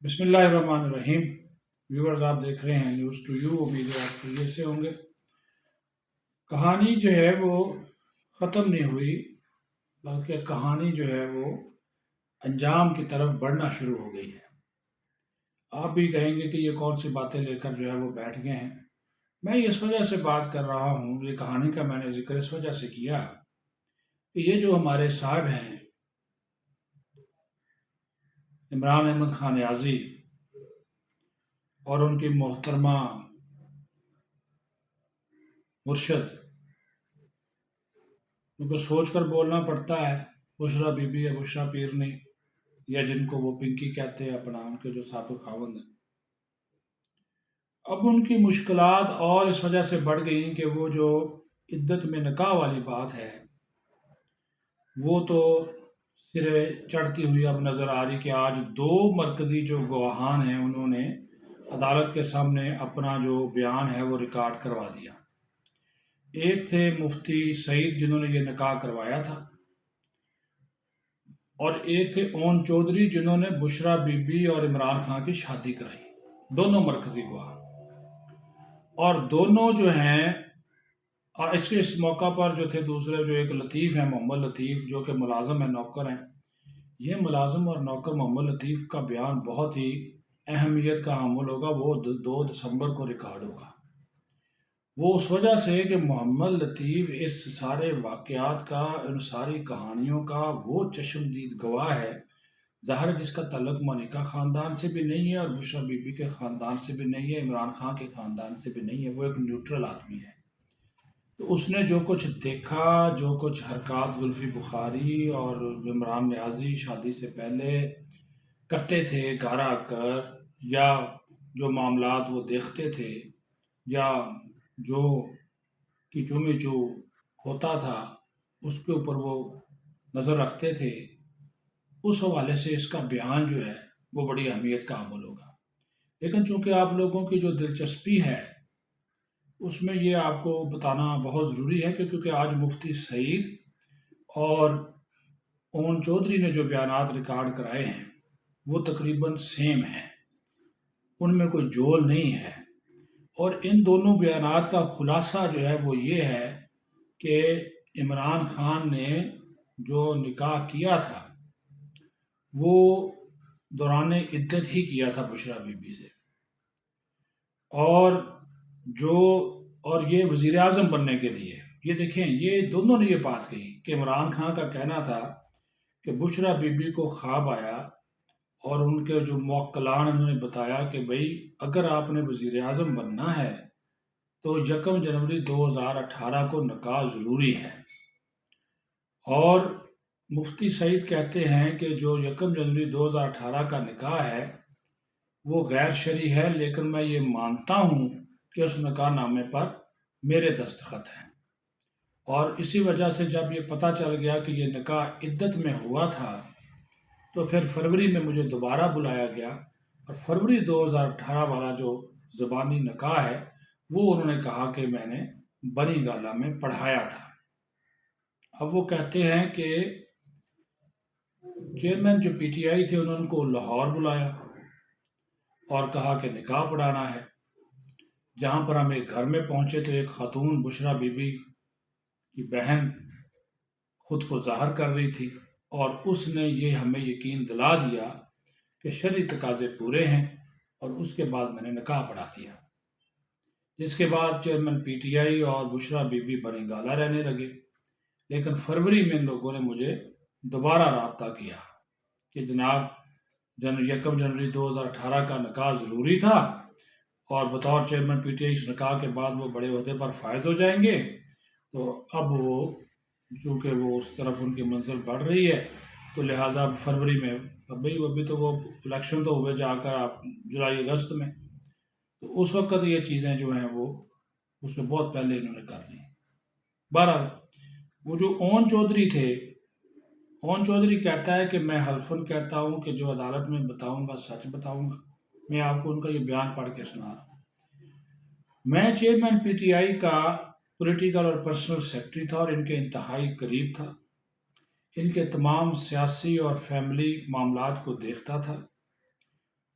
بسم اللہ الرحمن الرحیم۔ ویورز، آپ دیکھ رہے ہیں نیوز ٹو یو، امید ہے آپ خیریت سے ہوں گے۔ کہانی جو ہے وہ ختم نہیں ہوئی، بلکہ کہانی جو ہے وہ انجام کی طرف بڑھنا شروع ہو گئی ہے۔ آپ بھی کہیں گے کہ یہ کون سی باتیں لے کر جو ہے وہ بیٹھ گئے ہیں۔ میں اس وجہ سے بات کر رہا ہوں، یہ کہانی کا میں نے ذکر اس وجہ سے کیا کہ یہ جو ہمارے صاحب ہیں عمران احمد خان نیازی اور ان کی محترمہ مرشد، ان کو سوچ کر بولنا پڑتا ہے، بشرا بی بی یا بشرا پیرنی، یا جن کو وہ پنکی کہتے ہیں اپنا، ان کے جو سابق خاوند ہیں، اب ان کی مشکلات اور اس وجہ سے بڑھ گئیں کہ وہ جو عدت میں نکاح والی بات ہے وہ تو سرے چڑھتی ہوئی اب نظر آ رہی کہ آج دو مرکزی جو گواہان ہیں انہوں نے عدالت کے سامنے اپنا جو بیان ہے وہ ریکارڈ کروا دیا۔ ایک تھے مفتی سعید جنہوں نے یہ نکاح کروایا تھا، اور ایک تھے اون چودھری جنہوں نے بشرا بی بی اور عمران خان کی شادی کرائی، دونوں مرکزی گواہ۔ اور دونوں جو ہیں، اور اس موقع پر جو تھے دوسرے، جو ایک لطیف ہیں، محمد لطیف، جو کہ ملازم ہیں، نوکر ہیں۔ یہ ملازم اور نوکر محمد لطیف کا بیان بہت ہی اہمیت کا حامل ہوگا، وہ 2 دسمبر کو ریکارڈ ہوگا۔ وہ اس وجہ سے کہ محمد لطیف اس سارے واقعات کا، ان ساری کہانیوں کا وہ چشمدید گواہ ہے، ظاہر ہے جس کا تعلق مونیکا خاندان سے بھی نہیں ہے اور بشرا بی بی کے خاندان سے بھی نہیں ہے، عمران خان کے خاندان سے بھی نہیں ہے، وہ ایک نیوٹرل آدمی ہے۔ تو اس نے جو کچھ دیکھا، جو کچھ حرکات زلفی بخاری اور عمران نیازی شادی سے پہلے کرتے تھے گھر آ کر، یا جو معاملات وہ دیکھتے تھے، یا جو کیچو میچو ہوتا تھا اس کے اوپر وہ نظر رکھتے تھے، اس حوالے سے اس کا بیان جو ہے وہ بڑی اہمیت کا حامل ہوگا۔ لیکن چونکہ آپ لوگوں کی جو دلچسپی ہے اس میں یہ آپ کو بتانا بہت ضروری ہے کہ کیونکہ آج مفتی سعید اور اون چودھری نے جو بیانات ریکارڈ کرائے ہیں وہ تقریباً سیم ہیں، ان میں کوئی جول نہیں ہے۔ اور ان دونوں بیانات کا خلاصہ جو ہے وہ یہ ہے کہ عمران خان نے جو نکاح کیا تھا وہ دوران عدت ہی کیا تھا بشرا بی بی سے، اور جو اور یہ وزیر اعظم بننے کے لیے، یہ دیکھیں یہ دونوں نے یہ بات کہی کہ عمران خان کا کہنا تھا کہ بشرا بی بی کو خواب آیا اور ان کے جو موکلان انہوں نے بتایا کہ بھئی اگر آپ نے وزیر اعظم بننا ہے تو 1 جنوری 2018 کو نکاح ضروری ہے۔ اور مفتی سعید کہتے ہیں کہ جو 1 جنوری 2018 کا نکاح ہے وہ غیر شرعی ہے، لیکن میں یہ مانتا ہوں کہ اس نکاح نامے پر میرے دستخط ہیں۔ اور اسی وجہ سے جب یہ پتہ چل گیا کہ یہ نکاح عدت میں ہوا تھا تو پھر فروری میں مجھے دوبارہ بلایا گیا، اور فروری 2018 والا جو زبانی نکاح ہے وہ انہوں نے کہا کہ میں نے بنی گالہ میں پڑھایا تھا۔ اب وہ کہتے ہیں کہ چیئرمین جو پی ٹی آئی تھے انہوں نے ان کو لاہور بلایا اور کہا کہ نکاح پڑھانا ہے۔ جہاں پر ہم ایک گھر میں پہنچے تو ایک خاتون بشرا بی بی کی بہن خود کو ظاہر کر رہی تھی، اور اس نے یہ ہمیں یقین دلا دیا کہ شرعی تقاضے پورے ہیں، اور اس کے بعد میں نے نکاح پڑھا دیا۔ جس کے بعد چیئرمین پی ٹی آئی اور بشرا بی بی بنی گالہ رہنے لگے۔ لیکن فروری میں ان لوگوں نے مجھے دوبارہ رابطہ کیا کہ جناب 1 جنوری 2018 کا نکاح ضروری تھا، اور بطور چیئرمین پی ٹی آئی اس نکاح کے بعد وہ بڑے عہدے پر فائز ہو جائیں گے، تو اب وہ چونکہ وہ اس طرف ان کی منزل بڑھ رہی ہے تو لہٰذا فروری میں، ابھی تو وہ الیکشن تو ہوئے جا کر آپ جولائی اگست میں، تو اس وقت یہ چیزیں جو ہیں وہ اس میں بہت پہلے انہوں نے کر لی۔ بہرحال وہ جو اون چودھری تھے، اون چودھری کہتا ہے کہ میں حلفاً کہتا ہوں کہ جو عدالت میں بتاؤں گا سچ بتاؤں گا۔ میں آپ کو ان کا یہ بیان پڑھ کے سنا رہا ہوں۔ میں چیئرمین پی ٹی آئی کا پولیٹیکل اور پرسنل سیکرٹری تھا اور ان کے انتہائی قریب تھا، ان کے تمام سیاسی اور فیملی معاملات کو دیکھتا تھا۔